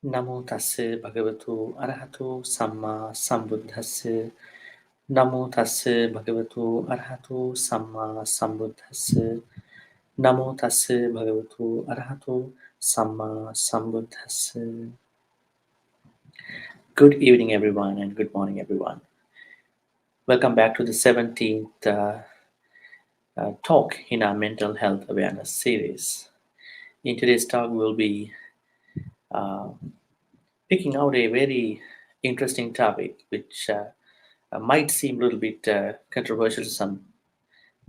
Namo tassa bhagavato arahato samma sambuddhassa. Namo tassa bhagavato arahato samma sambuddhassa. Namo tassa bhagavato arahato samma sambuddhassa. Good evening, everyone, and good morning, everyone. Welcome back to the 17th talk in our mental health awareness series. In today's talk, we'll be uh, picking out a very interesting topic, which might seem a little bit controversial to some,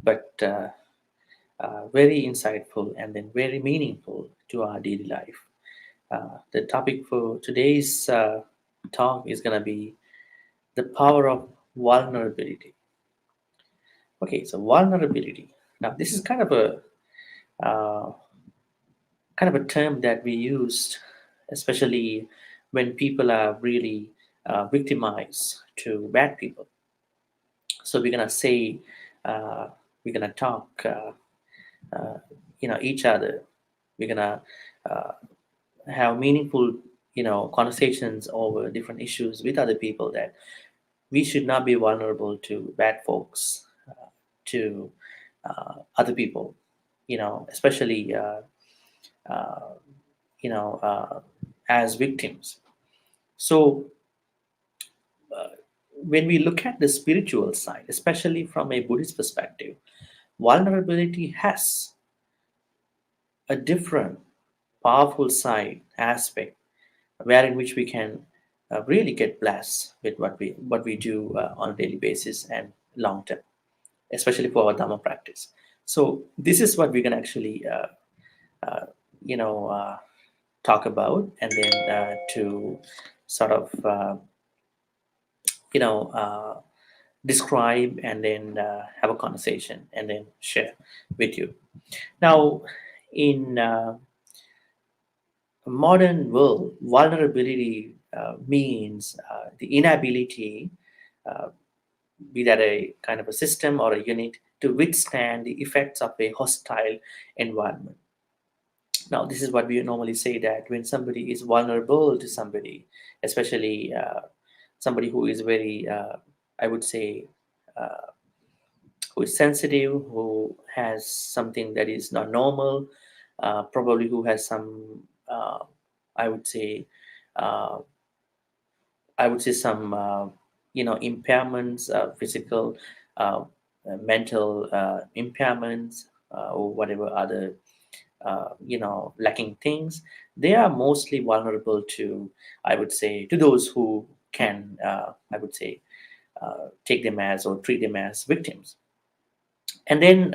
but very insightful and then very meaningful to our daily life. The topic for today's talk is going to be the power of vulnerability. Okay, so vulnerability. Now, this is uh, kind of a term that we used, especially when people are really victimized to bad people. So we're gonna say, we're gonna talk, uh, each other. We're gonna uh, have meaningful, conversations over different issues with other people. That we should not be vulnerable to bad folks, to other people. Especially uh, you know uh, as victims. So when we look at the spiritual side, especially from a Buddhist perspective, vulnerability has a different powerful side aspect where in which we can really get blessed with what we do on a daily basis and long term, especially for our dharma practice. So this is what we're going to actually uh, you know uh, talk about, and then to sort of you know uh, describe and then have a conversation and then share with you. Now, in modern world, vulnerability means the inability, uh, be that a kind of a system or a unit, to withstand the effects of a hostile environment. Now, this is what we normally say, that when somebody is vulnerable to somebody, especially somebody who is very, I would say, uh, who is sensitive, who has something that is not normal, probably who has some, I would say, uh, some, impairments, physical, mental impairments, or whatever other, lacking things. They are mostly vulnerable to, I would say, to those who can, I would say, take them as or treat them as victims. And then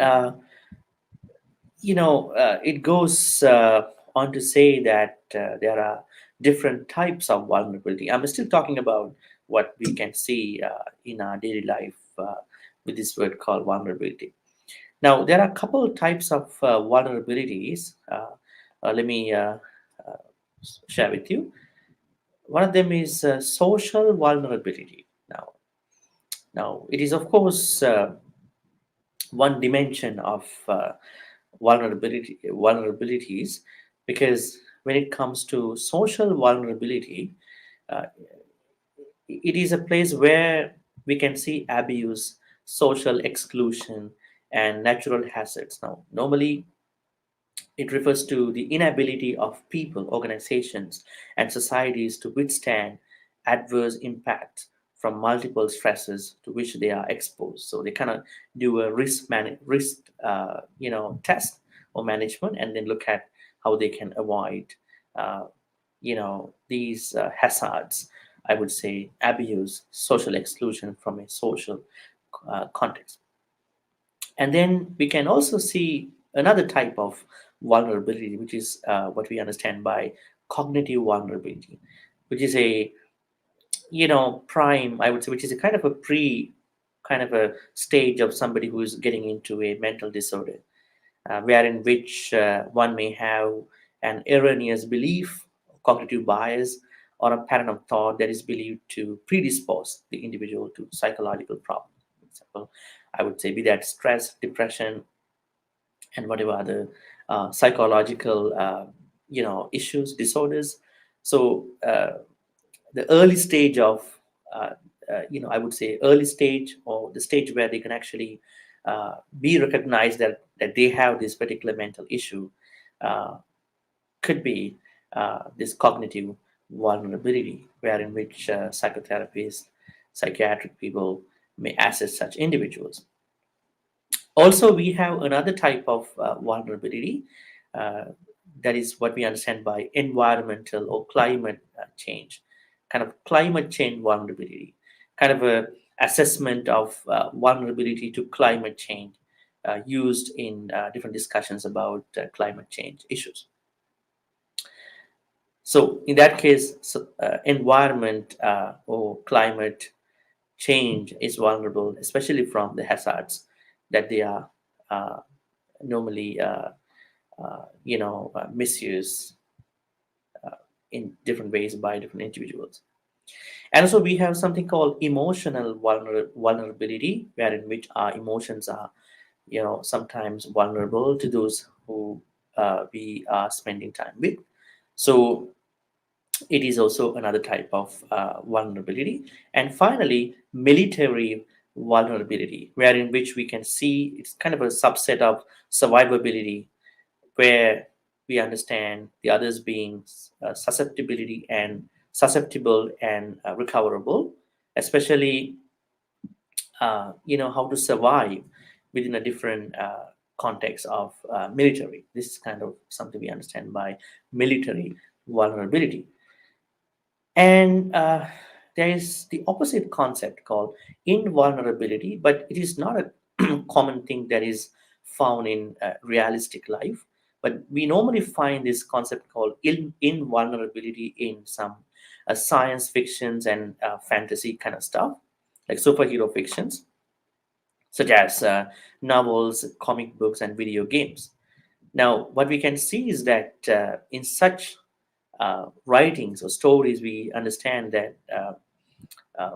it goes on to say that there are different types of vulnerability. I'm still talking about what we can see in our daily life with this word called vulnerability. Now, there are a couple of types of vulnerabilities. Let me uh, share with you. One of them is social vulnerability. Now, it is, of course, one dimension of vulnerabilities, because when it comes to social vulnerability, uh, it is a place where we can see abuse, social exclusion, and natural hazards. Now, normally it refers to the inability of people, organizations, and societies to withstand adverse impacts from multiple stresses to which they are exposed. So they kind of do a risk test or management, and then look at how they can avoid these hazards. I would say abuse, social exclusion from a social context. And then we can also see another type of vulnerability, which is what we understand by cognitive vulnerability, which is a prime, I would say, which is a kind of a kind of a stage of somebody who is getting into a mental disorder, where in which one may have an erroneous belief, cognitive bias, or a pattern of thought that is believed to predispose the individual to psychological problems. For example, I would say, be that stress, depression, and whatever other psychological issues, disorders, So the early stage of I would say early stage, or the stage where they can actually be recognized that they have this particular mental issue, uh, could be this cognitive vulnerability, where in which psychotherapists, psychiatric people may assess such individuals. Also, we have another type of vulnerability, uh, that is what we understand by environmental or climate change, kind of climate change vulnerability, kind of a assessment of vulnerability to climate change, used in different discussions about climate change issues. So, in that case, environment or climate change is vulnerable, especially from the hazards that they are uh, normally misuse in different ways by different individuals. And so we have something called emotional vulnerability, wherein which our emotions are, sometimes vulnerable to those who we are spending time with. So it is also another type of vulnerability. And finally, military vulnerability, wherein which we can see it's kind of a subset of survivability, where we understand the others being susceptible and recoverable, especially how to survive within a different context of military. This is kind of something we understand by military vulnerability. And there is the opposite concept called invulnerability, but it is not a common thing that is found in realistic life. But we normally find this concept called invulnerability in some science fictions and fantasy kind of stuff, like superhero fictions, such as novels, comic books, and video games. Now, what we can see is that in such writings or stories, we understand that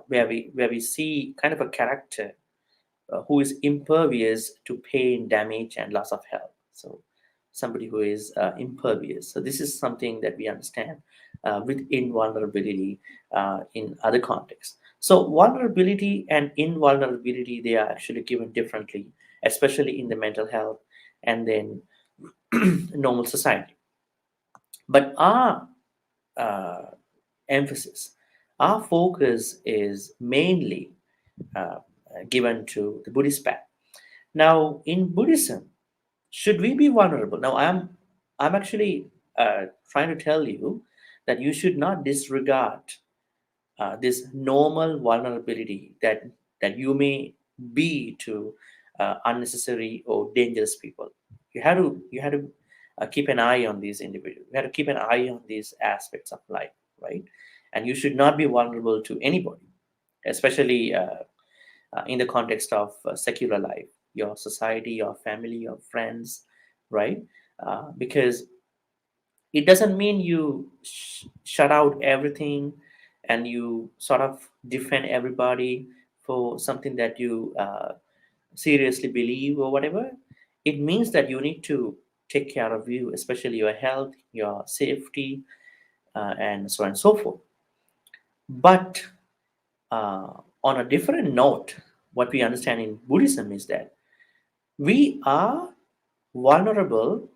where we see kind of a character who is impervious to pain, damage, and loss of health. So somebody who is impervious. So this is something that we understand with invulnerability in other contexts. So vulnerability and invulnerability, they are actually given differently, especially in the mental health and then normal society. But our uh, emphasis, our focus is mainly uh, given to the Buddhist path. Now, in Buddhism, should we be vulnerable? Now, I'm actually trying to tell you that you should not disregard this normal vulnerability that you may be to unnecessary or dangerous people. You had to keep an eye on these individuals. You have to keep an eye on these aspects of life, right? And you should not be vulnerable to anybody, especially in the context of secular life, your society, your family, your friends, right? Because it doesn't mean you shut out everything and you sort of defend everybody for something that you seriously believe or whatever. It means that you need to take care of you, especially your health, your safety, and so on and so forth. But on a different note, what we understand in Buddhism is that we are vulnerable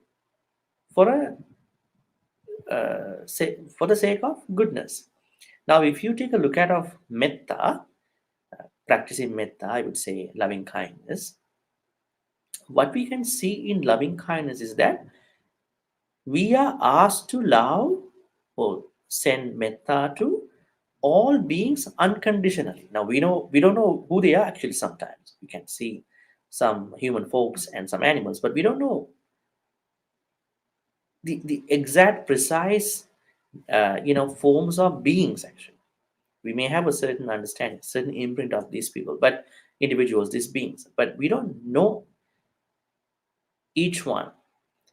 for for the sake of goodness. Now, if you take a look at of metta, practicing metta, I would say loving kindness. What we can see in loving kindness is that we are asked to love or send metta to all beings unconditionally. Now we don't know who they are actually. Sometimes we can see some human folks and some animals, but we don't know the exact precise forms of beings actually. We may have a certain understanding, certain imprint of these people, but individuals, these beings, but we don't know each one.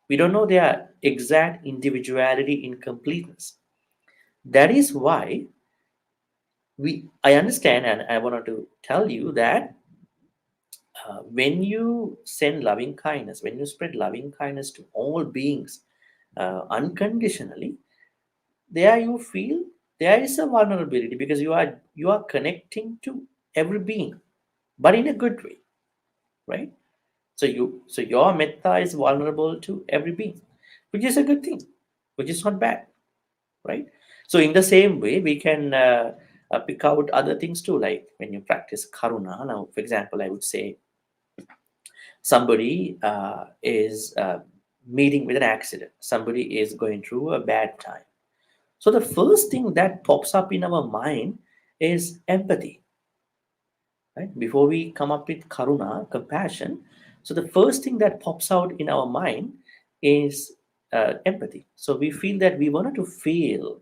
We don't know their exact individuality in completeness. That is why I understand, and I wanted to tell you that when you send loving kindness, when you spread loving kindness to all beings unconditionally, there you feel there is a vulnerability because you are connecting to every being, but in a good way, right? So your metta is vulnerable to every being, which is a good thing, which is not bad, right? So in the same way, we can pick out other things too, like when you practice karuna. Now, for example, I would say somebody is meeting with an accident. Somebody is going through a bad time. So the first thing that pops up in our mind is empathy, right? Before we come up with karuna, compassion, so the first thing that pops out in our mind is empathy. So we feel that we wanted to feel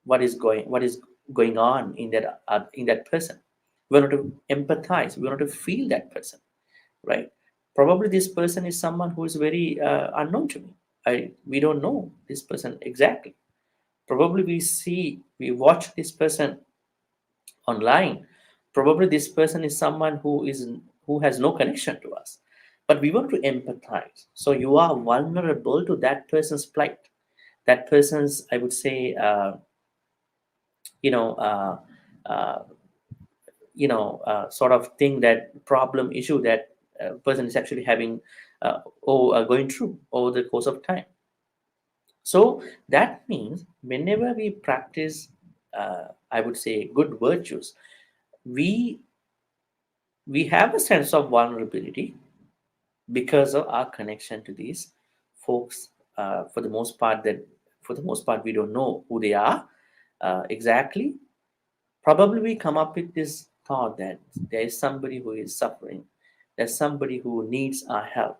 what is going on in that person. We want to empathize. We want to feel that person, right? Probably this person is someone who is very unknown to me. We don't know this person exactly. Probably we watch this person online. Probably this person is someone who has no connection to us, but we want to empathize. So you are vulnerable to that person's plight, that person's, I would say, you know uh, uh, sort of thing, that problem issue that person is actually having, or going through over the course of time. So that means whenever we practice, I would say, good virtues, we we have a sense of vulnerability because of our connection to these folks. For the most part, we don't know who they are exactly. Probably we come up with this thought that there is somebody who is suffering, there's somebody who needs our help,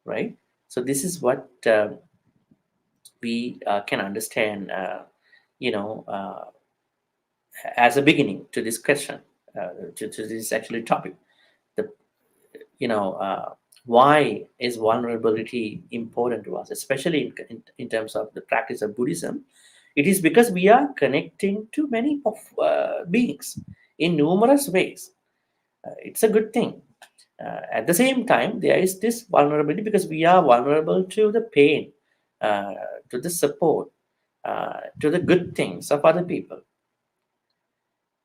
right? So this is what we can understand, you know, as a beginning to this question, to this actually topic. The why is vulnerability important to us, especially in terms of the practice of Buddhism? It is because we are connecting to many of beings in numerous ways. It's a good thing. At the same time, there is this vulnerability because we are vulnerable to the pain, uh, to the support, to the good things of other people.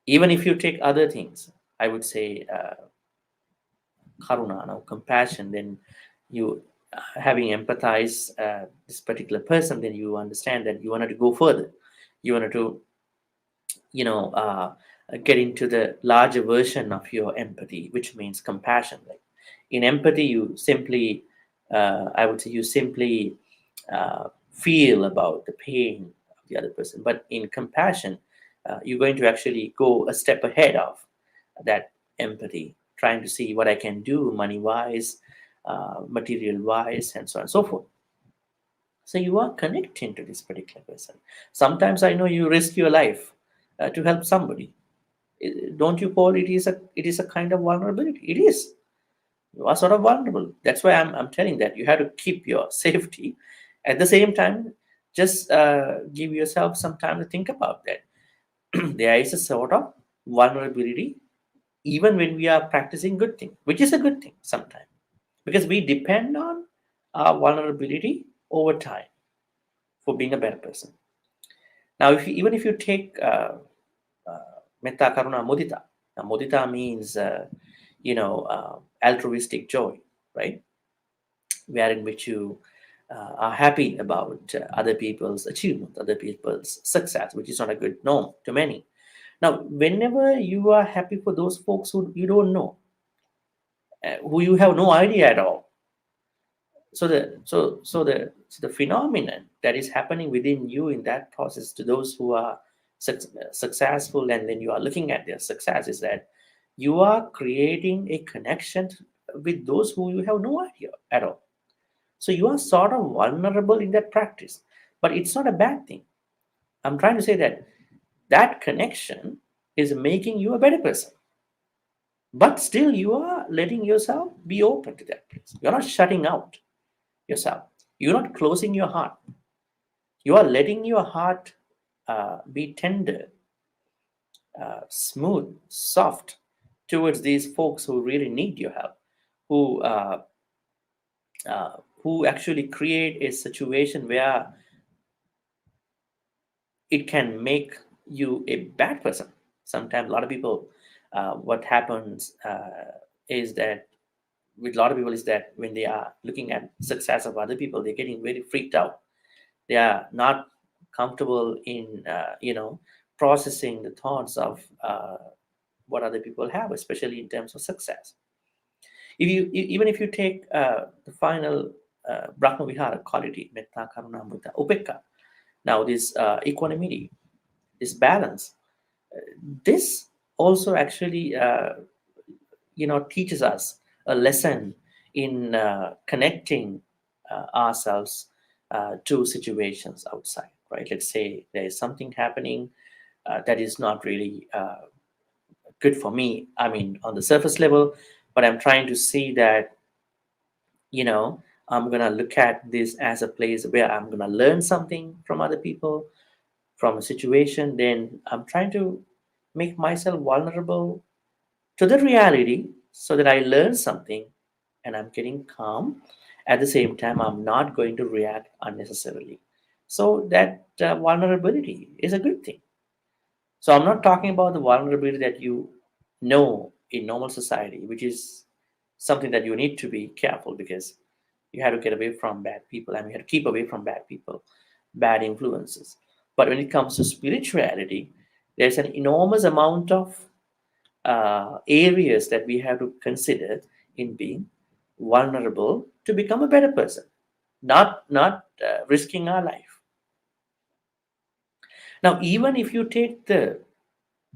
Even if you take other things, I would say, karuna, now compassion, then you, having empathized this particular person, then you understand that you wanted to go further. You wanted to, you know uh, get into the larger version of your empathy, which means compassion. Like in empathy, you simply, I would say, you simply feel about the pain of the other person. But in compassion, you're going to actually go a step ahead of that empathy, trying to see what I can do money wise, material wise, and so on and so forth. So you are connecting to this particular person. Sometimes I know you risk your life to help somebody. Don't you, Paul? It is a kind of vulnerability. It is. You are sort of vulnerable. That's why I'm telling that you have to keep your safety. At the same time, just give yourself some time to think about that. There is a sort of vulnerability even when we are practicing good thing, which is a good thing sometimes, because we depend on our vulnerability over time for being a better person. Now, even if you take metta, karuna, mudita. Now, mudita means altruistic joy, right? Wherein which you are happy about other people's achievement, other people's success, which is not a good norm to many. Now, whenever you are happy for those folks who you don't know, who you have no idea at all, so the phenomenon that is happening within you in that process, to those who are successful, and then you are looking at their success, is that you are creating a connection with those who you have no idea at all. So you are sort of vulnerable in that practice, but it's not a bad thing. I'm trying to say that that connection is making you a better person, but still you are letting yourself be open to that place. You're not shutting out yourself. You're not closing your heart. You are letting your heart be tender, smooth, soft towards these folks who really need your help, who uh, who actually create a situation where it can make you a bad person. Sometimes a lot of people, what happens is that with a lot of people is that when they are looking at success of other people, they're getting very freaked out. They are not comfortable in processing the thoughts of what other people have, especially in terms of success. If you even if you take the final Brahma Vihara quality, metta, karuna, mudita, upekka, now this equanimity, this balance, this also actually teaches us a lesson in connecting ourselves to situations outside, right? Let's say there is something happening that is not really good for me, I mean, on the surface level, but I'm trying to see that, I'm going to look at this as a place where I'm going to learn something from other people, from a situation. Then I'm trying to make myself vulnerable to the reality so that I learn something and I'm getting calm. At the same time, I'm not going to react unnecessarily. So that vulnerability is a good thing. So I'm not talking about the vulnerability that you know in normal society, which is something that you need to be careful, because you have to get away from bad people and you have to keep away from bad people, bad influences. But when it comes to spirituality, there's an enormous amount of areas that we have to consider in being vulnerable to become a better person, not risking our life. Now, even if you take the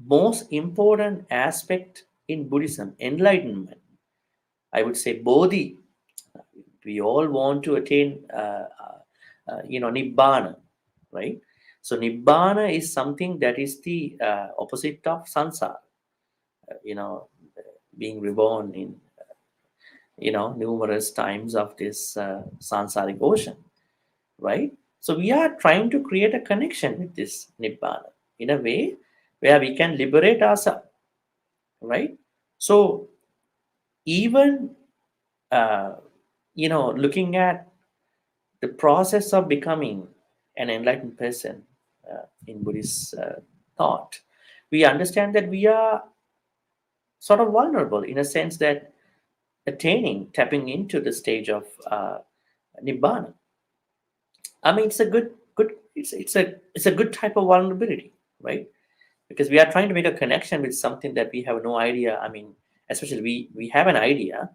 most important aspect in Buddhism, enlightenment, I would say bodhi. We all want to attain, nibbana, right? So nibbana is something that is the opposite of sansara. You know, being reborn in numerous times of this sansaric ocean, right? So we are trying to create a connection with this nibbana in a way where we can liberate ourselves, right? So even uh, looking at the process of becoming an enlightened person in Buddhist thought, we understand that we are sort of vulnerable in a sense that tapping into the stage of nibbana. I mean, it's a good, it's a good type of vulnerability, right? Because we are trying to make a connection with something that we have no idea. I mean, especially we have an idea,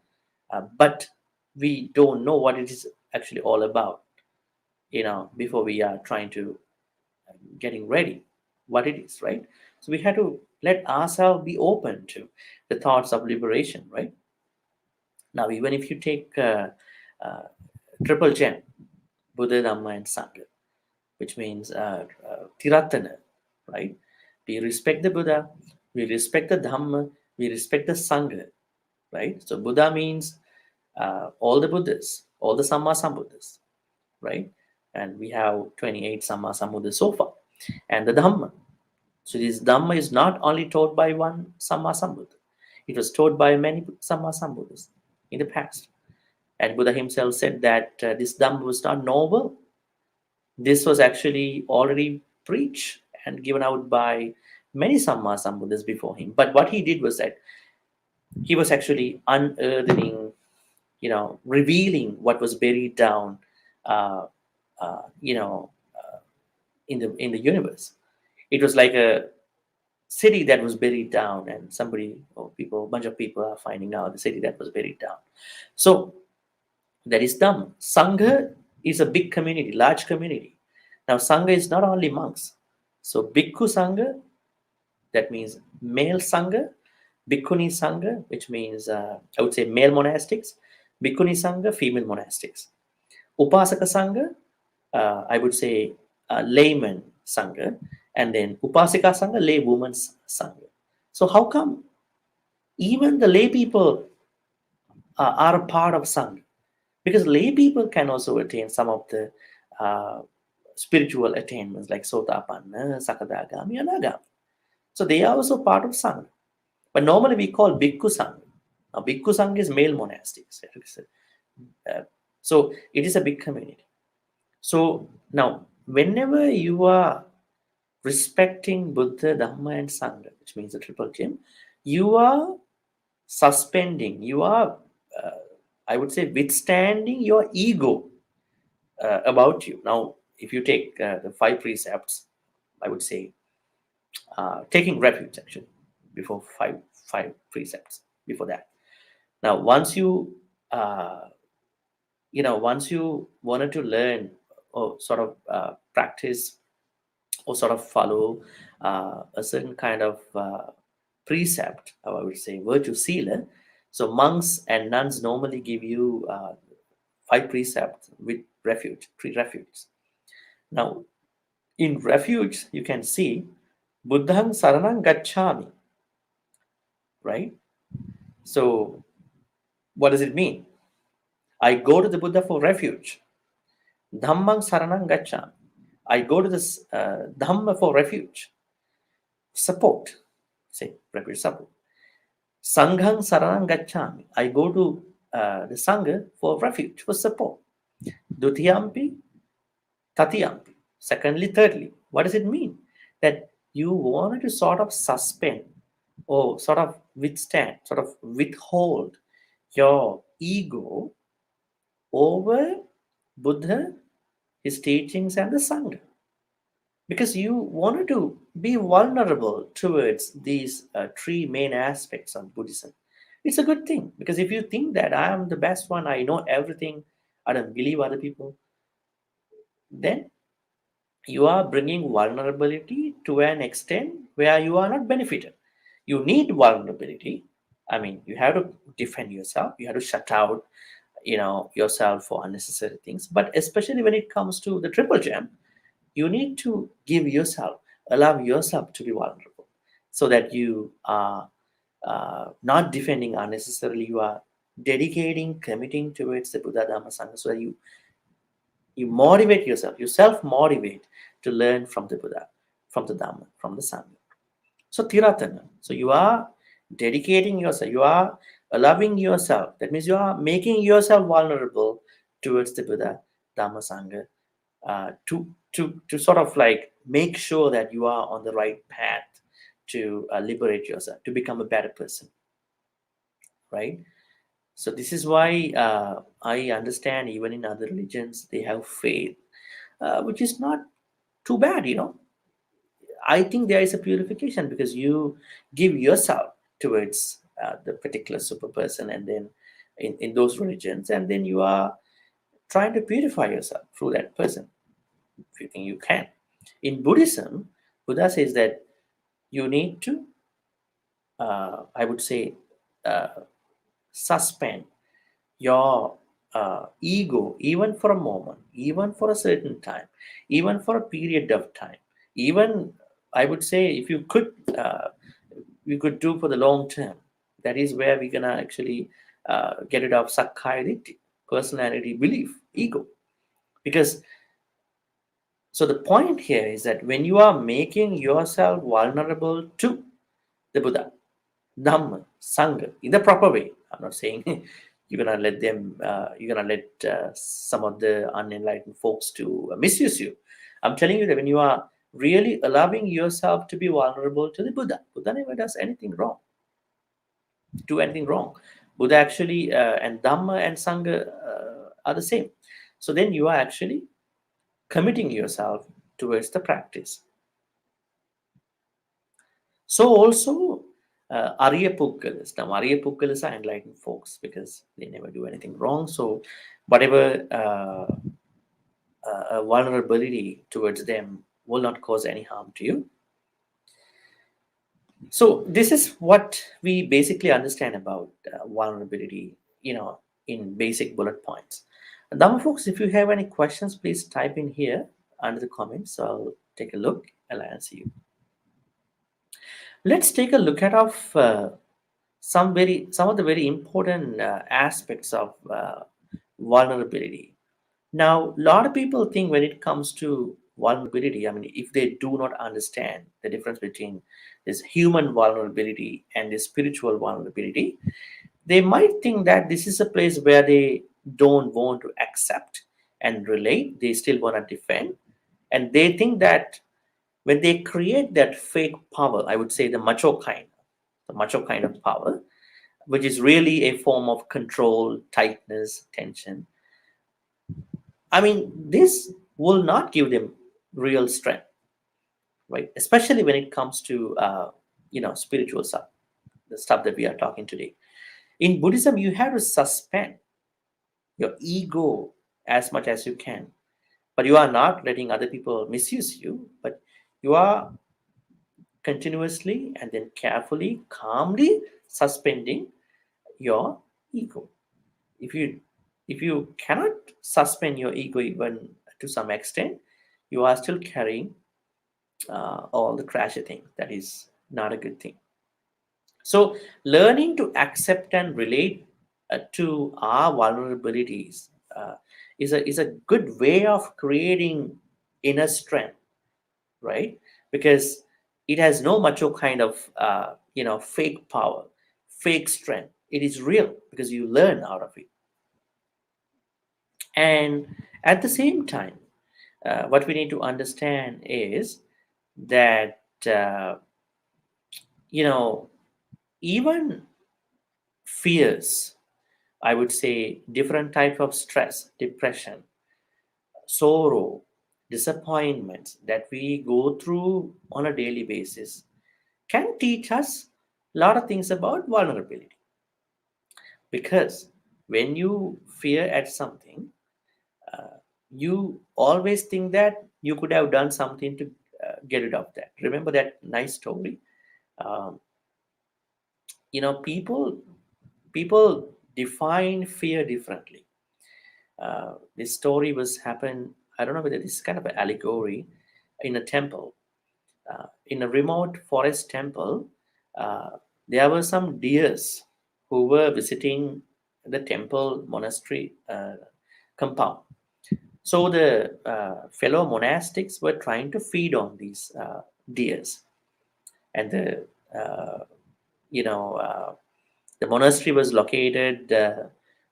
but we don't know what it is actually all about. Before we are trying to getting ready, what it is, right? So we have to let ourselves be open to the thoughts of liberation, right? Now, even if you take uh, triple gem, Buddha, Dhamma, and Sangha, which means Tiratana, right? We respect the Buddha, we respect the Dhamma, we respect the Sangha, right? So Buddha means all the Buddhas, all the Samma Sambuddhas, right? And we have 28 Samma Sambuddhas so far. And the Dhamma. So this Dhamma is not only taught by one Samma Sambuddha, it was taught by many Samma Sambuddhas in the past. And Buddha himself said that this Dhamma was not novel. This was actually already preached and given out by many Samma Sambuddhas before him. But what he did was that he was actually unearthing, revealing what was buried down, uh, uh, you know, in the universe. It was like a city that was buried down, and somebody or people, a bunch of people are finding out the city that was buried down. So that is Dhamma. Sangha is a big community, large community. Now, Sangha is not only monks. So, Bhikkhu Sangha, that means male Sangha, Bhikkhuni Sangha, which means, I would say, male monastics, Bhikkhuni Sangha, female monastics. Upasaka Sangha, I would say, layman Sangha, and then Upasika Sangha, lay woman's Sangha. So, how come even the lay people are a part of Sangha? Because lay people can also attain some of the uh, spiritual attainments like Sotapanna, Sakadagami, and Agami. So they are also part of Sangha. But normally we call Bhikkhu Sangha. Now, Bhikkhu Sangha is male monastics. Uh, so it is a big community. So now, whenever you are respecting Buddha, Dhamma, and Sangha, which means the triple gem, you are suspending, you are, uh, I would say, withstanding your ego about you. Now, if you take the five precepts, I would say taking refuge actually before five precepts before that. Now, uh, once you wanted to learn or sort of practice or sort of follow a certain kind of precept, or I would say virtue sila. So monks and nuns normally give you five precepts with refuge, pre-refuge. Now, in refuge, you can see Buddhang Saranang Gacchami, right? So, what does it mean? I go to the Buddha for refuge. Dhammang Saranang Gacchami. I go to this Dhamma for refuge, support, say, refuge support. Sanghang Saranang Gacchami. I go to the Sangha for refuge, for support. Dutiyampi, Tatiyampi. Secondly, thirdly. What does it mean? That you wanted to sort of suspend or sort of withstand, sort of withhold your ego over Buddha, his teachings, and the Sangha. Because you wanted to be vulnerable towards these three main aspects of Buddhism. It's a good thing because if you think that I am the best one, I know everything, I don't believe other people, then you are bringing vulnerability to an extent where you are not benefited. You need vulnerability. I mean, you have to defend yourself. You have to shut out, yourself for unnecessary things. But especially when it comes to the triple gem, you need to give yourself, allow yourself to be vulnerable, so that you are not defending unnecessarily. You are dedicating, committing towards the Buddha Dhamma Sangha, so that you motivate yourself, you self motivate to learn from the Buddha, from the Dhamma, from the Sangha. So Tiratana. So you are dedicating yourself, you are allowing yourself. That means you are making yourself vulnerable towards the Buddha, Dhamma, Sangha, to sort of like make sure that you are on the right path to liberate yourself, to become a better person, right? So this is why I understand even in other religions they have faith, which is not too bad. I think there is a purification because you give yourself towards the particular super person, and then in those religions, and then you are trying to purify yourself through that person if you think you can. In Buddhism, Buddha says that you need to, I would say, uh, suspend your ego even for a moment, even for a certain time, even for a period of time. Even I would say, if you could, we could do for the long term. That is where we're gonna actually get rid of sakkaya personality, belief, ego. Because so the point here is that when you are making yourself vulnerable to the Buddha, Dhamma, Sangha in the proper way. I'm not saying you're gonna let them, you're gonna let some of the unenlightened folks to misuse you. I'm telling you that when you are really allowing yourself to be vulnerable to the Buddha, Buddha never does anything wrong, do anything wrong. Buddha actually and Dhamma and Sangha are the same. So then you are actually committing yourself towards the practice. So also Arya Pukkalas. Now Arya Pukkalas are enlightened folks because they never do anything wrong. So whatever vulnerability towards them will not cause any harm to you. So this is what we basically understand about vulnerability, in basic bullet points. Dhamma folks, if you have any questions, please type in here under the comments. So I'll take a look and I'll answer you. Let's take a look at some of the very important aspects of vulnerability. Now, a lot of people think when it comes to vulnerability, I mean, if they do not understand the difference between this human vulnerability and this spiritual vulnerability, they might think that this is a place where they don't want to accept and relate. They still want to defend, and they think that when they create that fake power, I would say the macho kind of power, which is really a form of control, tightness, tension. I mean, this will not give them real strength, right? Especially when it comes to spiritual stuff, the stuff that we are talking today. In Buddhism, you have to suspend your ego as much as you can, but you are not letting other people misuse you, but you are continuously and then carefully, calmly suspending your ego. If you if you cannot suspend your ego even to some extent, you are still carrying all the trashy things. That is not a good thing. So learning to accept and relate to our vulnerabilities is a good way of creating inner strength, right? Because it has no macho kind of fake power, fake strength. It is real because you learn out of it. And at the same time, what we need to understand is that you know even fears, I would say different type of stress, depression, sorrow, disappointments that we go through on a daily basis can teach us a lot of things about vulnerability. Because when you fear at something, you always think that you could have done something to get rid of that. Remember that nice story? Um, people define fear differently. This story was happened. I don't know whether this is kind of an allegory in a temple. In a remote forest temple, uh, there were some deers who were visiting the temple monastery compound. So the fellow monastics were trying to feed on these deers, and uh, you know the monastery was located,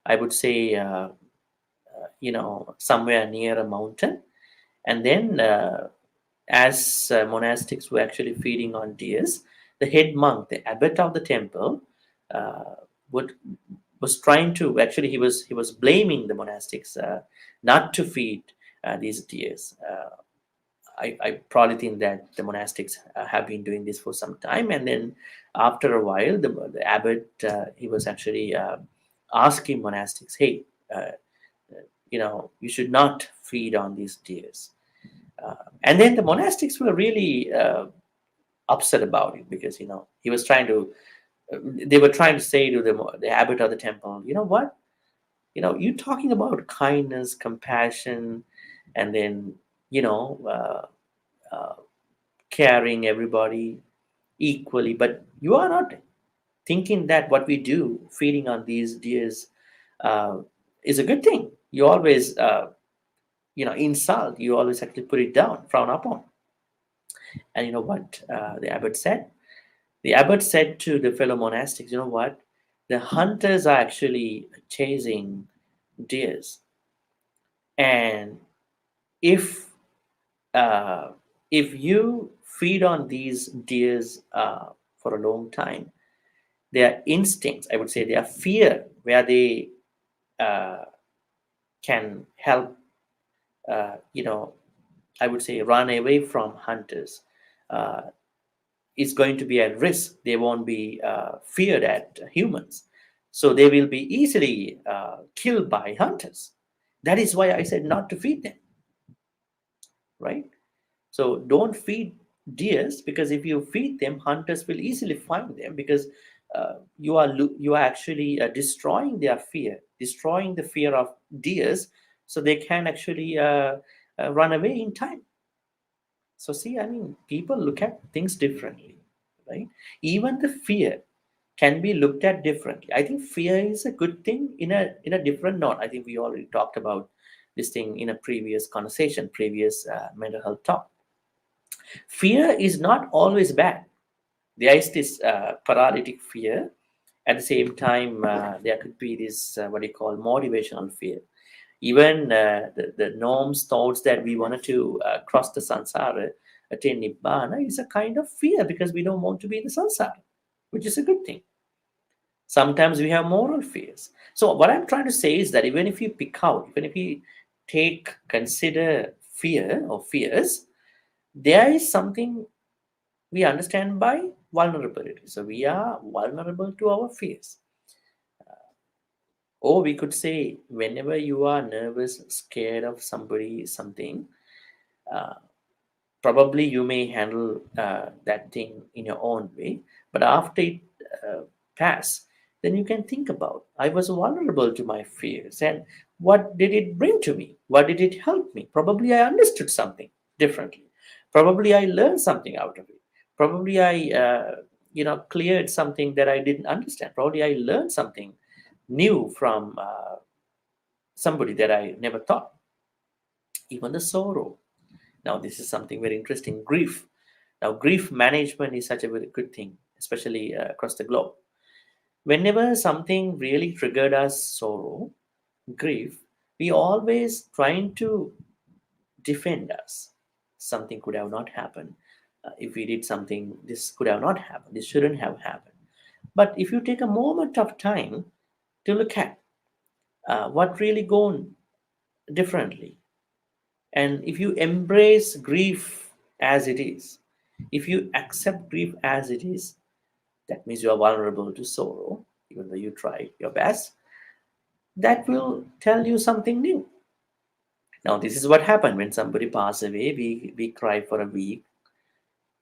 I would say, somewhere near a mountain. And then, as monastics were actually feeding on deers, the head monk, the abbot of the temple, uh, would was trying to actually he was blaming the monastics not to feed these deers. I probably think that the monastics have been doing this for some time, and then after a while, the abbot he was actually asking monastics, "Hey, uh, you should not feed on these deers." And then the monastics were really upset about it because he was trying to. They were trying to say to the abbot of the temple, "You know what? You talking about kindness, compassion, and then you know." Caring everybody equally, but you are not thinking that what we do, feeding on these deers, uh, is a good thing. You always, insult. You always actually put it down, frown upon. And you know what the abbot said? The abbot said to the fellow monastics, "You know what? The hunters are actually chasing deers, and if uh, if you feed on these deers for a long time, their instincts, I would say their fear, where they uh, can help, I would say run away from hunters, uh, is going to be at risk. They won't be feared at humans. So they will be easily killed by hunters. That is why I said not to feed them, right? So don't feed deers, because if you feed them, hunters will easily find them, because you are actually destroying their fear, destroying the fear of deers, so they can actually run away in time. So see, I mean, people look at things differently, right? Even the fear can be looked at differently. I think fear is a good thing in a different note. I think we already talked about this thing in a previous conversation, previous mental health talk. Fear is not always bad. There is this paralytic fear. At the same time, there could be this what you call motivational fear. Even the norms, thoughts that we wanted to cross the samsara, attain nibbana is a kind of fear because we don't want to be in the samsara, which is a good thing. Sometimes we have moral fears. So what I'm trying to say is that even if you pick out, even if you consider fear or fears, there is something we understand by vulnerability. So we are vulnerable to our fears. Or we could say, whenever you are nervous, scared of somebody, something, uh, probably you may handle that thing in your own way. But after it uh, pass, then you can think about, I was vulnerable to my fears, and what did it bring to me? What did it help me? Probably I understood something differently. Probably I learned something out of it. Probably I cleared something that I didn't understand. Probably I learned something new from somebody that I never thought. Even the sorrow. Now, this is something very interesting. Grief. Now, grief management is such a very good thing, especially across the globe. Whenever something really triggered us sorrow, grief, we always trying to defend us. Something could have not happened. If we did something, this could have not happened. This shouldn't have happened. But if you take a moment of time to look at what really gone differently, and if you embrace grief as it is, if you accept grief as it is, that means you are vulnerable to sorrow, even though you try your best. That will tell you something new. Now, this is what happened when somebody passed away. We cry for a week,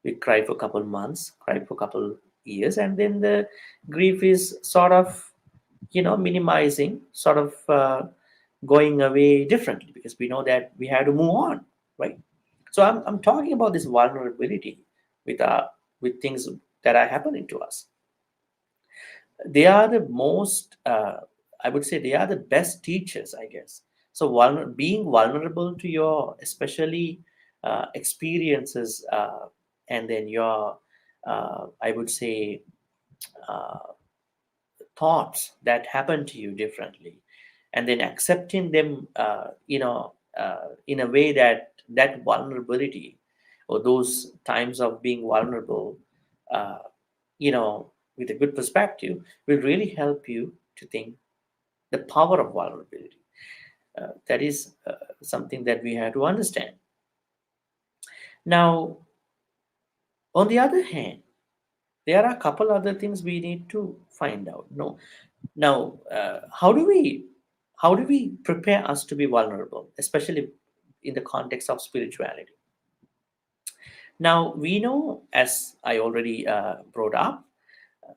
we cry for a couple months, cry for a couple years, and then the grief is sort of, minimizing, sort of going away differently because we know that we have to move on, right? So I'm talking about this vulnerability with with things that are happening to us. They are the most I would say they are the best teachers, I guess. So being vulnerable to your especially experiences, and then your I would say uh, thoughts that happen to you differently, and then accepting them in a way that that vulnerability or those times of being vulnerable, uh, you know with a good perspective, will really help you to think the power of vulnerability. That is something that we have to understand. Now, on the other hand, there are a couple other things we need to find out. No, now, how do we prepare us to be vulnerable, especially in the context of spirituality? Now we know, as I already brought up,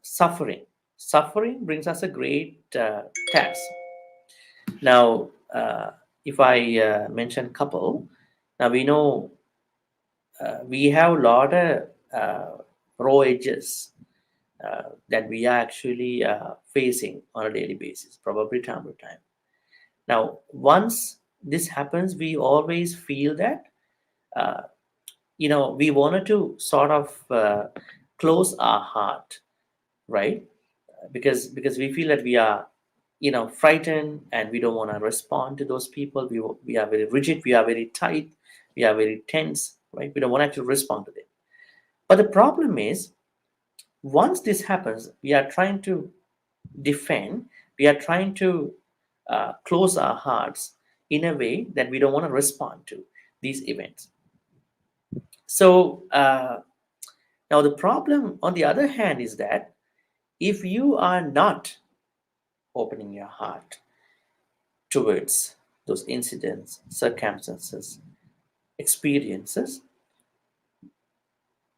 suffering. Suffering brings us a great task. Now, if I mention couple, now we know we have a lot of raw edges that we are actually facing on a daily basis, probably time to time. Now, once this happens, we always feel that uh, we wanted to sort of close our heart, right? Because we feel that we are frightened, and we don't want to respond to those people. We are very rigid, we are very tight, we are very tense, right? We don't want to actually respond to them. But the problem is, once this happens, we are trying to defend, we are trying to close our hearts in a way that we don't want to respond to these events. So now the problem on the other hand is that if you are not opening your heart towards those incidents, circumstances, experiences,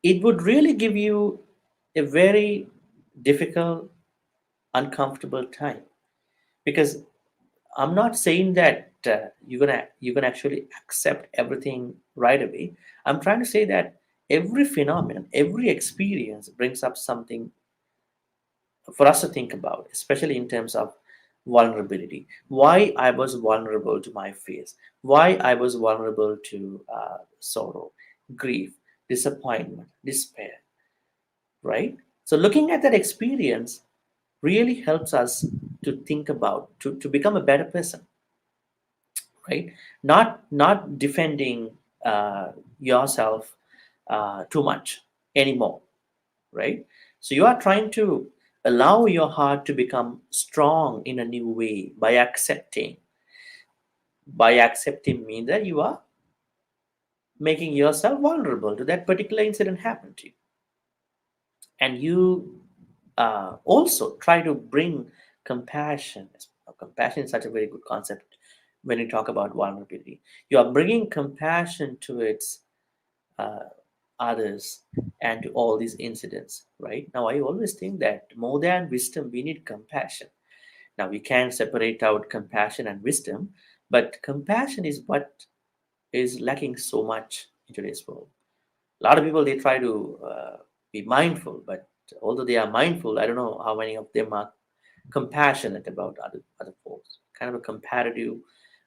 it would really give you a very difficult, uncomfortable time. Because I'm not saying that you're gonna actually accept everything right away. I'm trying to say that every phenomenon, every experience brings up something for us to think about, especially in terms of vulnerability. Why I was vulnerable to my fears, why I was vulnerable to sorrow, grief, disappointment, despair, right? So, looking at that experience really helps us to think about, to become a better person, right? Not defending yourself too much anymore, right? So you are trying to allow your heart to become strong in a new way by accepting. By accepting means that you are making yourself vulnerable to that particular incident happen to you, and you also try to bring compassion. Compassion is such a very good concept when you talk about vulnerability. You are bringing compassion to its uh, others and to all these incidents. Right now, I always think that more than wisdom, we need compassion. Now, we can separate out compassion and wisdom, but compassion is what is lacking so much in today's world. A lot of people, they try to be mindful, but although they are mindful, I don't know how many of them are compassionate about other folks. Kind of a comparative,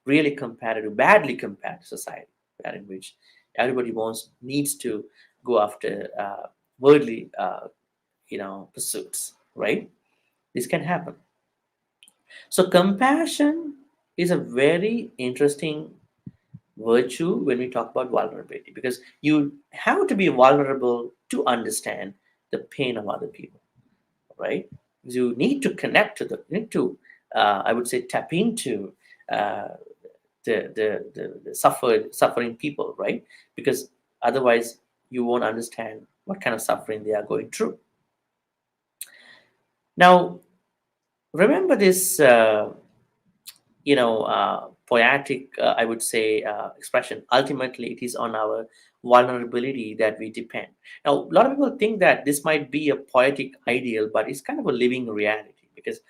really comparative, badly comparative society, where in which everybody wants needs to go after worldly pursuits, right? This can happen. So compassion is a very interesting virtue when we talk about vulnerability, because you have to be vulnerable to understand the pain of other people, right? You need to connect to the, you need to, I would say, tap into uh, the suffering people, right? Because otherwise you won't understand what kind of suffering they are going through. Now, remember this poetic, I would say, expression. Ultimately, it is on our vulnerability that we depend. Now, a lot of people think that this might be a poetic ideal, but it's kind of a living reality, because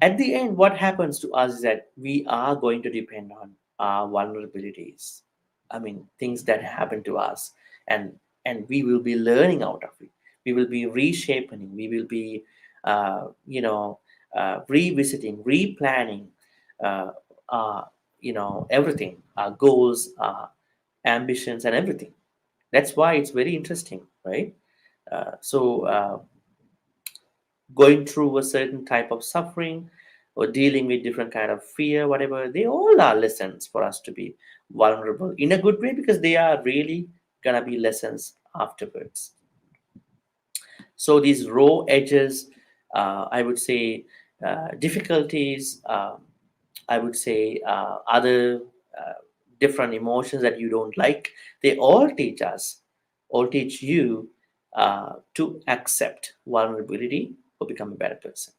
at the end, what happens to us is that we are going to depend on our vulnerabilities. I mean, things that happen to us, and we will be learning out of it. We will be reshaping. We will be, revisiting, replanning, uh, everything, our goals, our ambitions, and everything. That's why it's very interesting, right? So going through a certain type of suffering or dealing with different kind of fear, whatever, they all are lessons for us to be vulnerable in a good way, because they are really gonna be lessons afterwards. So these raw edges, I would say, difficulties, I would say, other uh, different emotions that you don't like, they all teach us, all teach you to accept vulnerability or become a better person.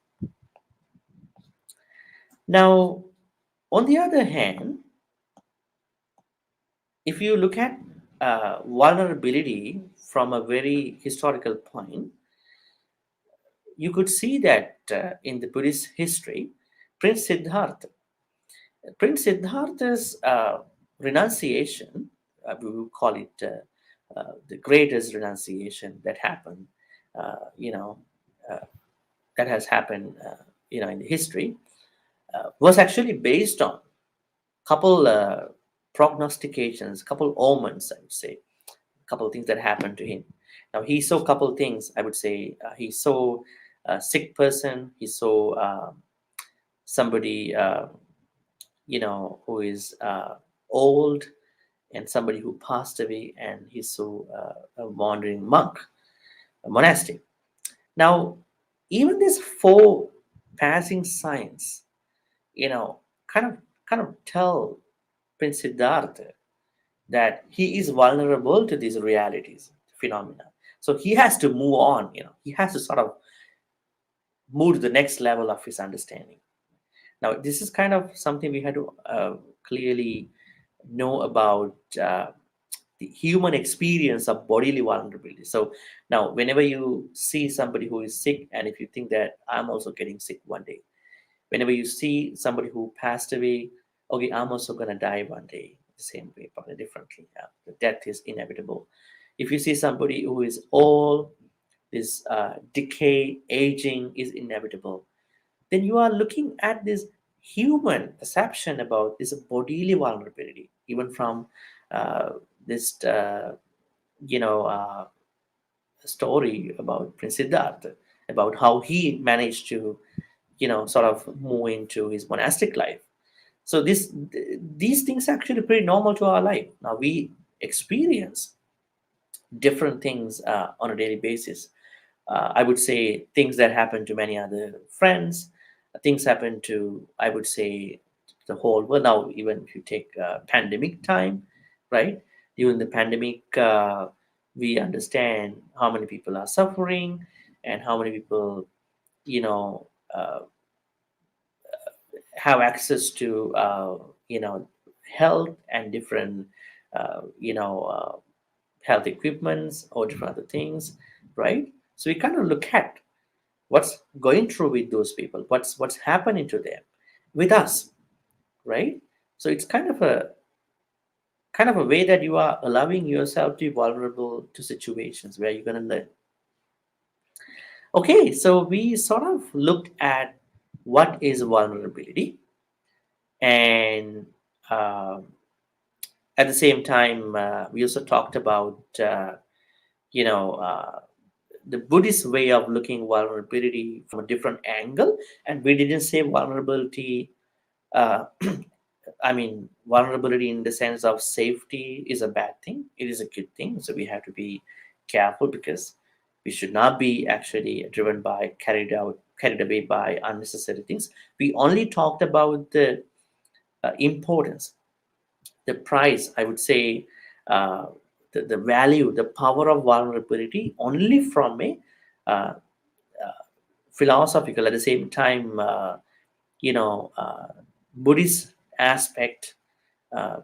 Now, on the other hand, if you look at vulnerability from a very historical point, you could see that in the Buddhist history, Prince Siddhartha, Prince Siddhartha's renunciation, we will call it the greatest renunciation that happened, uh, you know, uh, that has happened, in the history, was actually based on couple prognostications, couple omens, I would say, couple things that happened to him. Now he saw couple things. I would say he saw a sick person. He saw somebody, who is old, and somebody who passed away, and he saw a wandering monk, a monastic. Now, even these four passing signs, you know, kind of kind of tell Prince Siddhartha that he is vulnerable to these realities, phenomena. So he has to move on, he has to sort of move to the next level of his understanding. Now, this is kind of something we had to clearly know about the human experience of bodily vulnerability. So now, whenever you see somebody who is sick, and if you think that I'm also getting sick one day, whenever you see somebody who passed away, okay, I'm also going to die one day, the same way, probably differently. Yeah, the death is inevitable. If you see somebody who is old, this decay, aging is inevitable, then you are looking at this human perception about this bodily vulnerability, even from uh, this, you know, uh, story about Prince Siddhartha, about how he managed to, sort of move into his monastic life. So these things are actually pretty normal to our life. Now we experience different things on a daily basis. I would say things that happen to many other friends, things happen to, I would say, the whole world. Now, even if you take pandemic time, right? During the pandemic, we understand how many people are suffering and how many people, you know, have access to, health and different, uh, you know, uh, health equipments or different other things, right? So we kind of look at what's going through with those people, what's happening to them with us, right? So it's kind of a way that you are allowing yourself to be vulnerable to situations where you're going to learn. Okay, so we sort of looked at what is vulnerability, and um, at the same time we also talked about you know uh, the Buddhist way of looking vulnerability from a different angle, and we didn't say vulnerability. Uh, I mean, vulnerability in the sense of safety is a bad thing. It is a good thing. So we have to be careful because we should not be actually driven by carried away by unnecessary things. We only talked about the importance, the price. I would say uh, the value, the power of vulnerability only from a uh, philosophical, at the same time, you know, Buddhist aspect, uh,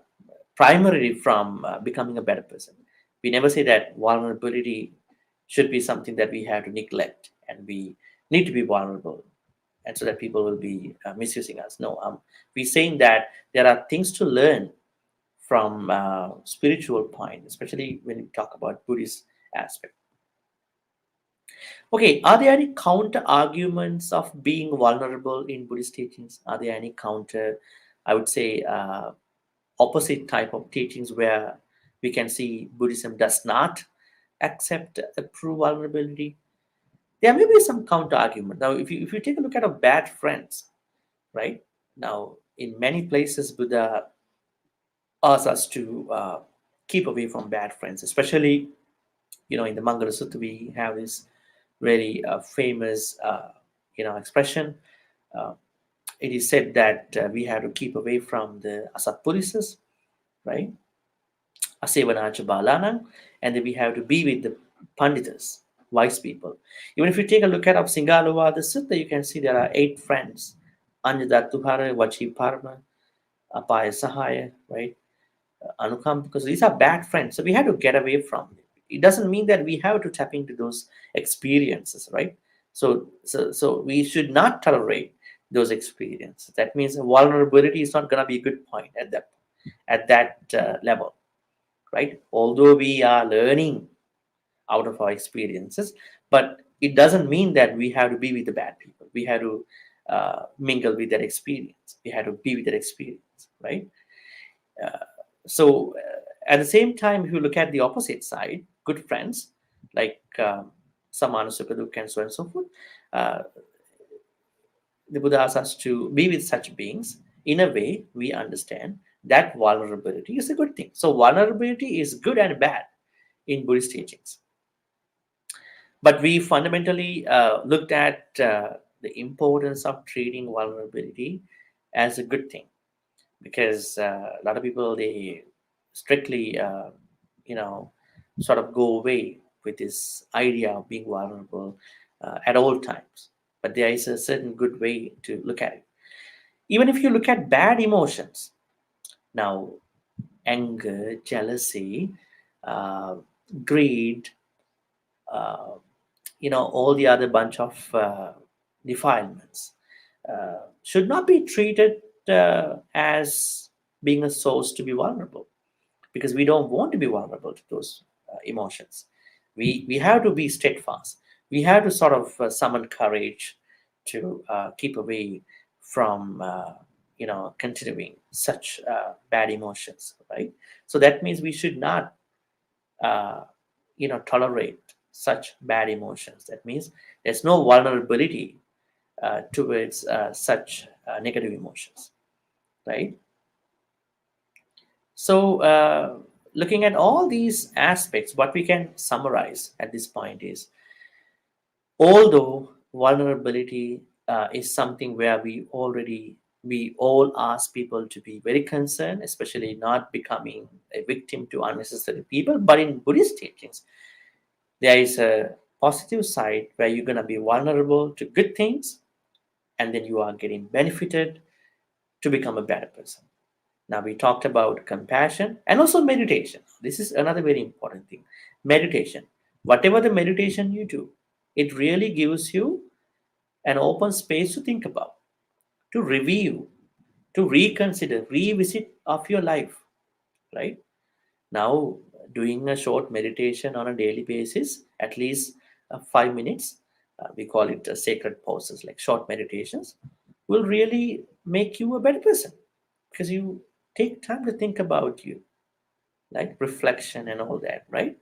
primarily from becoming a better person. We never say that vulnerability should be something that we have to neglect and we need to be vulnerable and so that people will be misusing us. No, we're saying that there are things to learn from spiritual point, especially when we talk about Buddhist aspect. Okay, are there any counter arguments of being vulnerable in Buddhist teachings? Are there any counter, I would say, opposite type of teachings where we can see Buddhism does not accept a true vulnerability? There may be some counter argument. Now, if you take a look at our bad friends, right? Now, in many places, Buddha asks us to keep away from bad friends, especially in the Mangala Sutta we have this very famous expression. Uh, it is said that we have to keep away from the asatpurisas, right? Asevanacha balanang, and then we have to be with the panditas, wise people. Even if you take a look at of Singalova, the sutta, you can see there are 8 friends. Anjada Tuhara, Vachi Parma, Apaya Sahaya, right? Anukam, because these are bad friends. So we have to get away from it. It doesn't mean that we have to tap into those experiences, right? So we should not tolerate those experiences. That means vulnerability is not going to be a good point at that level, right? Although we are learning out of our experiences, but it doesn't mean that we have to be with the bad people. We have to mingle with that experience. We have to be with that experience, right? So at the same time, if you look at the opposite side, good friends like Samana Sukaduk and so on and so forth, uh, the Buddha asks us to be with such beings. In a way, we understand that vulnerability is a good thing. So vulnerability is good and bad in Buddhist teachings. But we fundamentally looked at the importance of treating vulnerability as a good thing because a lot of people they strictly you know sort of go away with this idea of being vulnerable at all times, but there is a certain good way to look at it. Even if you look at bad emotions, now anger, jealousy, uh, greed, uh, all the other bunch of defilements should not be treated as being a source to be vulnerable, because we don't want to be vulnerable to those emotions. We have to be steadfast. We have to sort of summon courage to keep away from continuing such bad emotions, right? So that means we should not uh, tolerate such bad emotions. That means there's no vulnerability towards such negative emotions, right? So looking at all these aspects, what we can summarize at this point is, although vulnerability is something where we all ask people to be very concerned, especially not becoming a victim to unnecessary people, but in Buddhist teachings there is a positive side where you're going to be vulnerable to good things, and then you are getting benefited to become a better person. Now, we talked about compassion and also meditation. This is another very important thing. Meditation, whatever the meditation you do, it really gives you an open space to think about, to review, to reconsider, revisit of your life, right? Now, doing a short meditation on a daily basis, at least 5 minutes, we call it sacred pauses, like short meditations, will really make you a better person because you take time to think about you, like reflection and all that, right?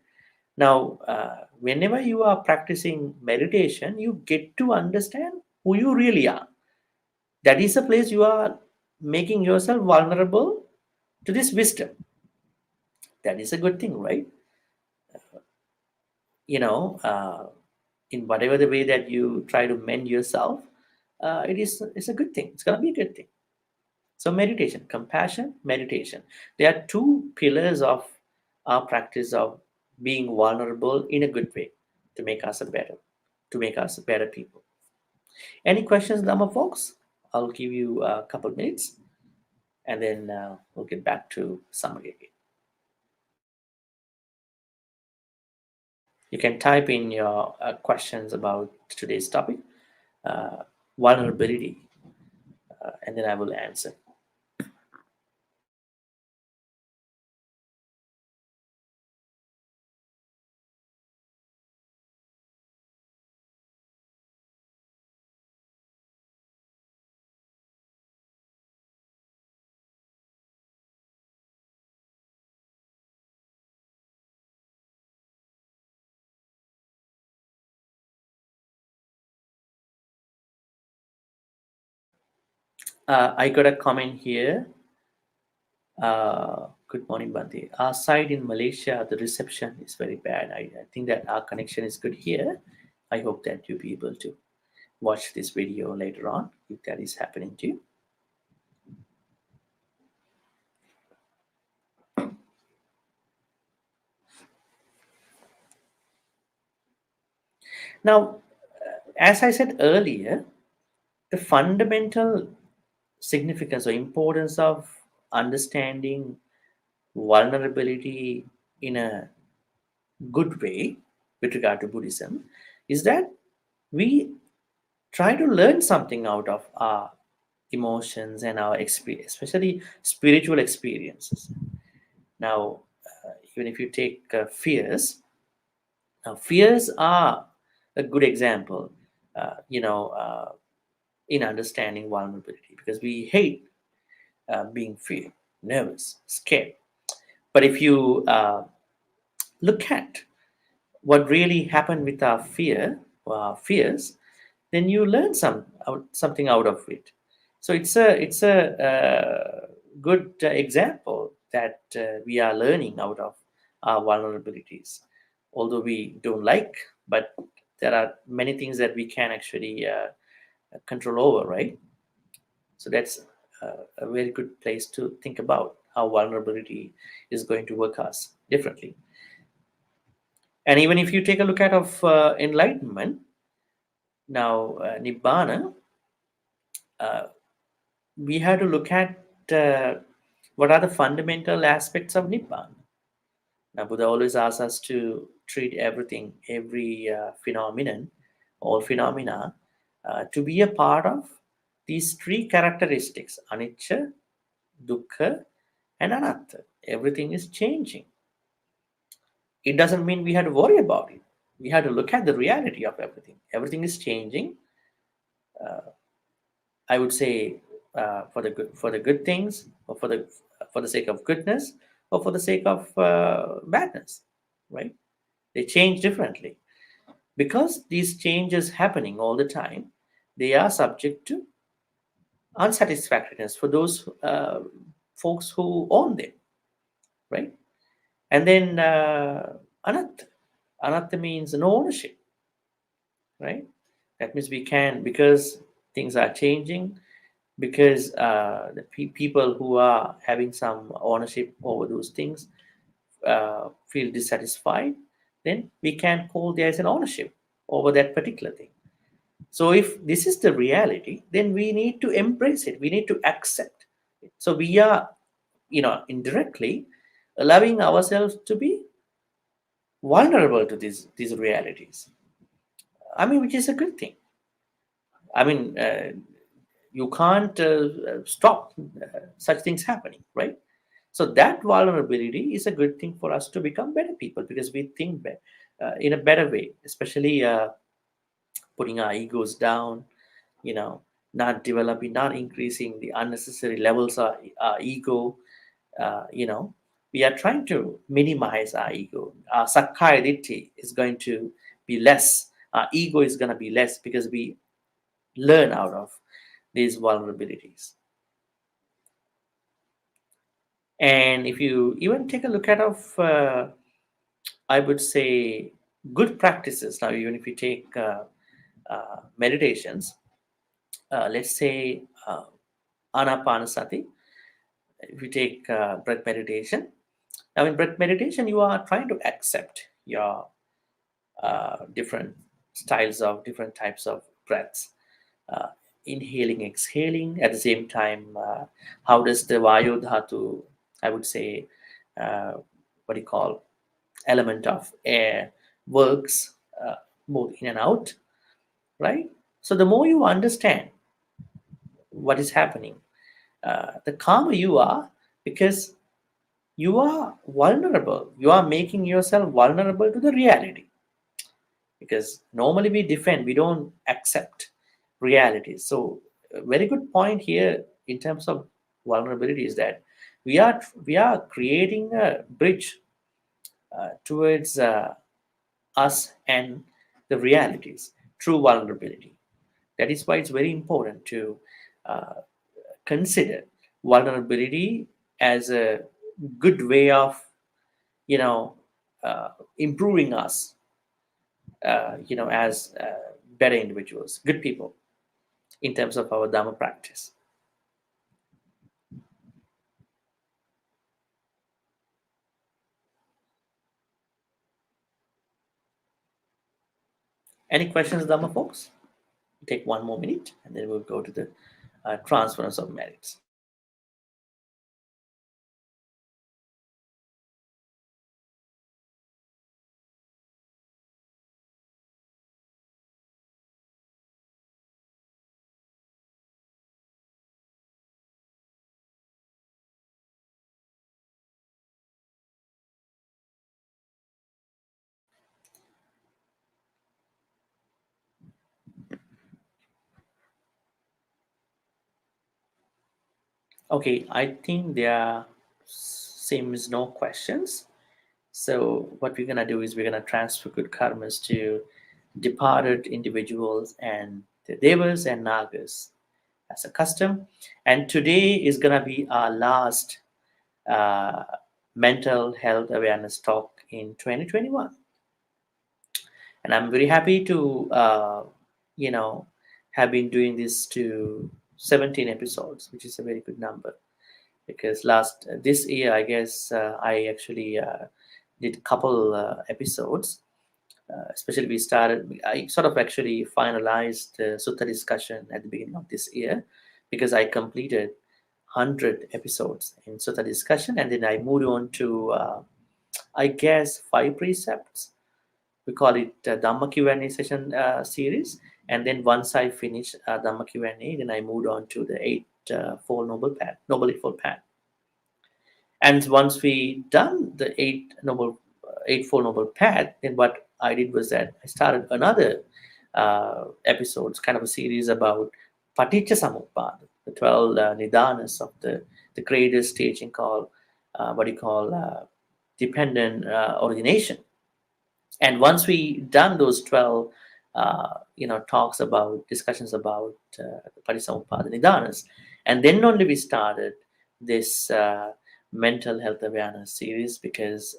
Now, whenever you are practicing meditation, you get to understand who you really are. That is a place you are making yourself vulnerable to this wisdom. That is a good thing, right? you know uh, in whatever the way that you try to mend yourself, it's a good thing, it's going to be a good thing. So meditation, compassion, meditation, they are two pillars of our practice of being vulnerable in a good way, to make us a better to make us better people. Any questions, Dhamma folks? I'll give you a couple minutes, and then we'll get back to summary again. You can type in your questions about today's topic, uh, vulnerability, and then I will answer. I got a comment here. Good morning, Bhante. Our side in Malaysia, the reception is very bad. I think that our connection is good here. I hope that you'll be able to watch this video later on if that is happening to you. Now, as I said earlier, the fundamental significance or importance of understanding vulnerability in a good way with regard to Buddhism is that we try to learn something out of our emotions and our experience, especially spiritual experiences. Now, even if you take fears are a good example, in understanding vulnerability, because we hate being feared, nervous, scared. But if you look at what really happened with our fears, then you learn something out of it. So it's a good example that we are learning out of our vulnerabilities, although we don't like, but there are many things that we can actually control over, right? So that's a very good place to think about how vulnerability is going to work us differently. And even if you take a look at of enlightenment, now nibbana, uh, we have to look at what are the fundamental aspects of nibbana. Now, Buddha always asks us to treat everything, every phenomenon, all phenomena, to be a part of these three characteristics: anicca, dukkha, and anatta. Everything is changing. It doesn't mean we have to worry about it. We have to look at the reality of everything. Everything is changing. I would say for the good things, or for the sake of goodness, or for the sake of badness, right? They change differently because these changes happening all the time. They are subject to unsatisfactoriness for those folks who own them, right? And then anatta. Anatta means no ownership, right? That means we can, because things are changing, because the people who are having some ownership over those things feel dissatisfied, then we can call there is an ownership over that particular thing. So if this is the reality, then we need to embrace it. We need to accept it. So we are, indirectly allowing ourselves to be vulnerable to these realities. I mean, which is a good thing. I mean, you can't stop such things happening, right? So that vulnerability is a good thing for us to become better people, because we think in a better way, especially putting our egos down, you know, not developing, not increasing the unnecessary levels of our ego. uh, you know, we are trying to minimize our ego. Our sakkaya ditthi is going to be less. Our ego is going to be less because we learn out of these vulnerabilities. And if you even take a look at I would say, good practices. Now, even if you take meditations, let's say anapanasati, if you take breath meditation. Now, in breath meditation, you are trying to accept your different styles of different types of breaths, uh, inhaling, exhaling. At the same time, how does the vayu dhatu, I would say, what do you call, element of air works, both in and out, right? So the more you understand what is happening, the calmer you are, because you are vulnerable. You are making yourself vulnerable to the reality, because normally we defend, we don't accept reality. So a very good point here in terms of vulnerability is that we are creating a bridge towards us and the realities through vulnerability. That is why it's very important to uh, consider vulnerability as a good way of, you know, improving us, as better individuals, good people, in terms of our Dharma practice. Any questions, Dharma folks? Take one more minute and then we'll go to the transference of merits. Okay, I think there seems no questions. So what we're gonna do is we're gonna transfer good karmas to departed individuals and the devas and nagas as a custom. And today is gonna be our last uh, mental health awareness talk in 2021. And I'm very happy to, you know, have been doing this to 17 episodes, which is a very good number. Because this year, I guess I actually did a couple episodes. Especially, I sort of actually finalized the Sutta discussion at the beginning of this year, because I completed 100 episodes in Sutta discussion, and then I moved on to, I guess, 5 precepts. We call it Dhamma Q&A session series. And then once I finished Dhamma Q&A, then I moved on to the Four Noble Path, Noble Eightfold Path. And once we done the Eightfold Noble Path, then what I did was that I started another episodes, kind of a series about Paticca Samuppada, the 12 Nidanas of the greatest teaching called, what do you call, dependent origination. And once we done those 12 talks about discussions about Parisamuppada Nidanas, and then only we started this mental health awareness series because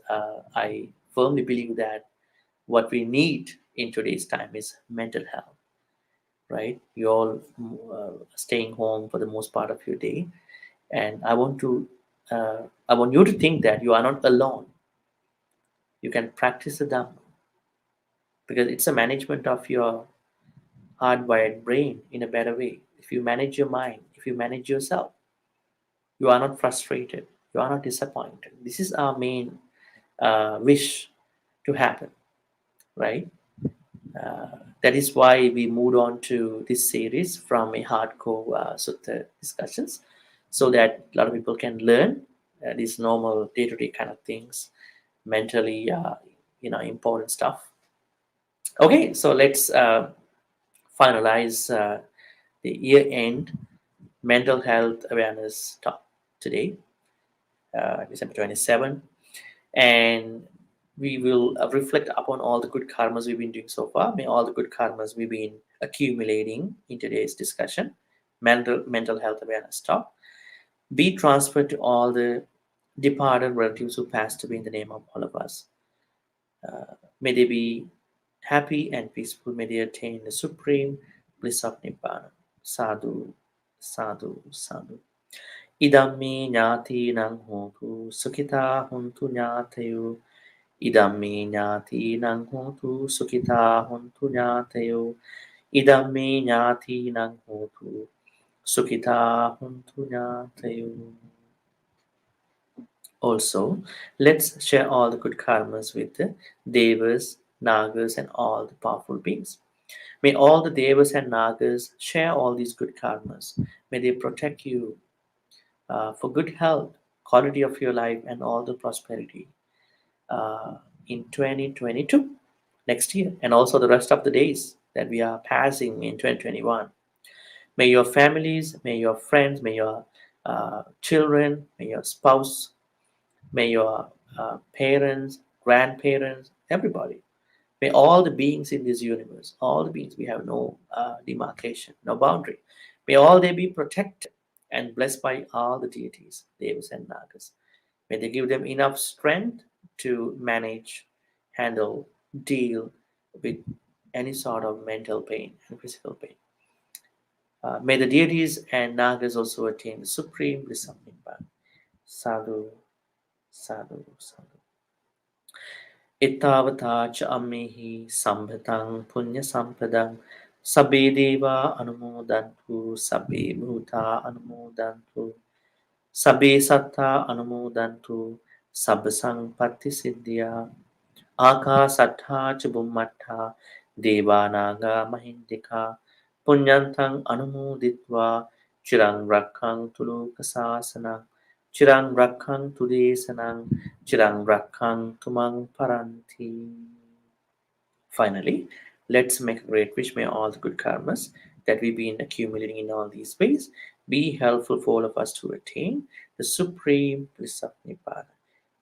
I firmly believe that what we need in today's time is mental health, right? You're all staying home for the most part of your day, and I want you to think that you are not alone. You can practice the Dhamma because it's a management of your hardwired brain in a better way. If you manage your mind, if you manage yourself, you are not frustrated, you are not disappointed. This is our main wish to happen, right? That is why we moved on to this series from a hardcore sutta discussions, so that a lot of people can learn these normal day-to-day kind of things, mentally, important stuff. Okay, so let's finalize the year-end mental health awareness talk today, December 27th, and we will reflect upon all the good karmas we've been doing so far. May all the good karmas we've been accumulating in today's discussion, mental health awareness talk, be transferred to all the departed relatives who passed away in the name of all of us. May they be happy and peaceful. May they attain the supreme bliss of Nibbana. Sadhu, sadhu, sadhu. Idammi nyati nang hotu sukita huntu nyatayu. Idammi nyati nang hotu sukita huntu nyatayo. Idammi nyati nang hotu sukita huntu nyatayo. Also, let's share all the good karmas with the devas, nagas, and all the powerful beings. May all the devas and nagas share all these good karmas. May they protect you for good health, quality of your life, and all the prosperity uh, in 2022, next year, and also the rest of the days that we are passing in 2021. May your families, may your friends, may your children, may your spouse, may your parents, grandparents, everybody, may all the beings in this universe, all the beings, we have no demarcation, no boundary, may all they be protected and blessed by all the deities, devas and nagas. May they give them enough strength to manage, handle, deal with any sort of mental pain and physical pain. May the deities and nagas also attain the supreme bliss of Nibbana. Sadhu, sadhu, sadhu. Ittavata cha ammehi sambhatam punya sampadam sabbe deva anumodantu sabbe bhuta anumodantu sabbe satta anumodantu sabba sampatti siddhya Akasattha cha bummattha devanaga mahindika punyantang anumoditva chirang rakkang tulokasasana chirang rakkang tudesanang chirang rakkang tumang paranti. Finally, let's make a great wish. May all the good karmas that we've been accumulating in all these ways be helpful for all of us to attain the supreme bliss of Nibbana.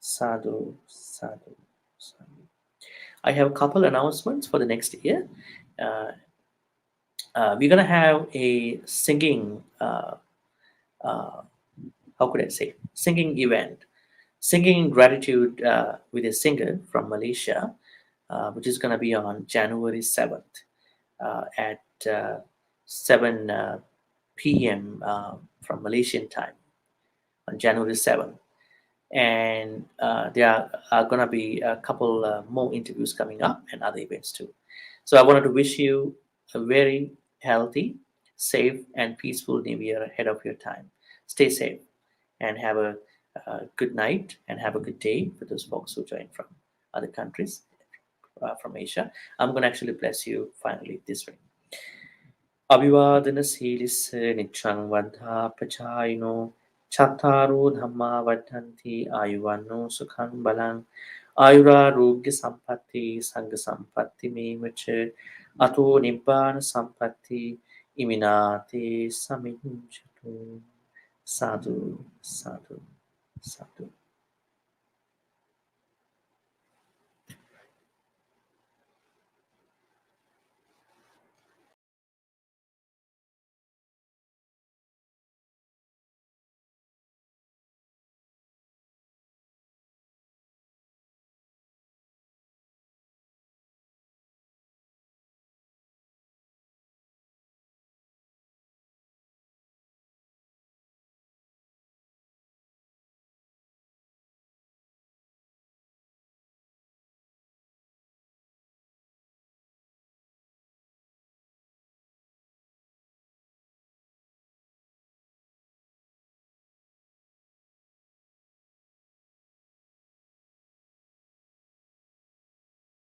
Sadhu, sadhu, sadhu. I have a couple announcements for the next year. Uh, we're gonna have a singing. How could I say? Singing event, singing gratitude with a singer from Malaysia, which is gonna be on January 7th at 7 p.m. From Malaysian time on January 7th. And there are going to be a couple more interviews coming up and other events too. So I wanted to wish you a very healthy, safe, and peaceful new year ahead of your time. Stay safe and have a good night and have a good day for those folks who join from other countries, from Asia. I'm going to actually bless you finally this way. Abhivadana nichang vardha pachayino chattaro dhamma vardhanti ayuvanno sukhang balang ayurarogya sampatti sangha sampatti memacha ato nibbana sampatti iminate saminchatu. Sadhu, sadhu, sadhu.